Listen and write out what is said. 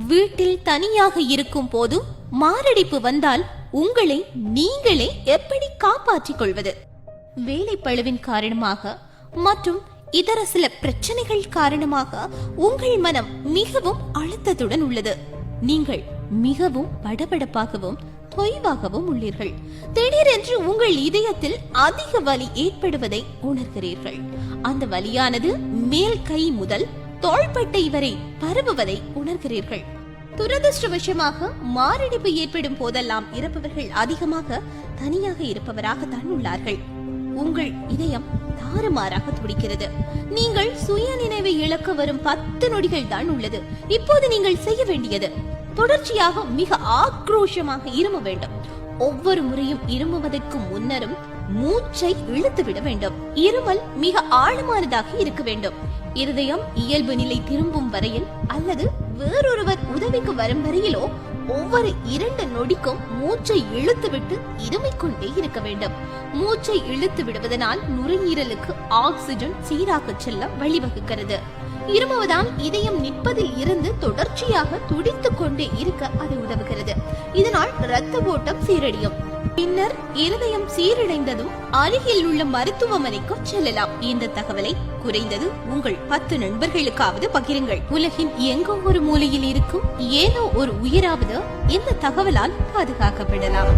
வீட்டில் தனியாக இருக்கும் போது மாரடைப்பு வந்தால் உங்களை நீங்களே எப்படி காப்பாற்றிக் கொள்வது? வேலைப்பளுவின் காரணமாக மற்றும் இதர சில பிரச்சனைகள் காரணமாக உங்கள் மனம் மிகவும் அழுத்தத்துடன் உள்ளது. நீங்கள் மிகவும் படபடப்பாகவும் தொய்வாகவும் உள்ளீர்கள். திடீரென்று உங்கள் இதயத்தில் அதிக வலி ஏற்படுவதை உணர்கிறீர்கள். அந்த வலியானது மேல் கை முதல் தோள்பட்டை வரை பரவுவதை உணர்கிறீர்கள். துரதிருஷ்டவசமாக மாரடைப்பு ஏற்படும் போதெல்லாம் இருப்பவர்கள் அதிகமாக தனியாக இருப்பவராகத்தான் உள்ளார்கள். உங்கள் இதயம் தாறுமாறாக துடிக்கிறது. நீங்கள் சுய நினைவை இழக்க வரும் 10 நொடிகள் தான் உள்ளது. இப்போது நீங்கள் செய்ய வேண்டியது தொடர்ச்சியாக மிக ஆக்ரோஷமாக இரும வேண்டும். ஒவ்வொரு முறையும் இருமுவதற்கு முன்னரும் மூச்சை இழுத்து விட வேண்டும். இருமல் மிக ஆழமானதாக இருக்க வேண்டும். இருதயம் இயல்பு நிலை திரும்பும் வரையில் அல்லது வேறொருவர் உதவிக்கு வரும் வரையிலோ ஒவ்வொரு 2 நொடிக்கும் மூச்சை இழுத்துவிட்டு இருமிக் கொண்டே இருக்க வேண்டும். மூச்சை இழுத்து விடுவதனால் நுரையீரலுக்கு ஆக்சிஜன் சீராக செல்ல வழிவகுக்கிறது. இருமுவதால் இதயம் நிற்பதில் இருந்து தொடர்ச்சியாக துடித்துக் கொண்டே இருக்க அது உதவுகிறது. இதனால் இரத்த ஓட்டம் சீரடையும். பின்னர் இருதயம் சீரடைந்ததும் அருகில் உள்ள மருத்துவமனைக்கு செல்லலாம். இந்த தகவலை குறைந்தது உங்கள் 10 நண்பர்களுக்காவது பகிருங்கள். உலகின் எங்கோ ஒரு மூலையில் இருக்கும் ஏதோ ஒரு உயிராவது இந்த தகவலால் பாதுகாக்கப்படலாம்.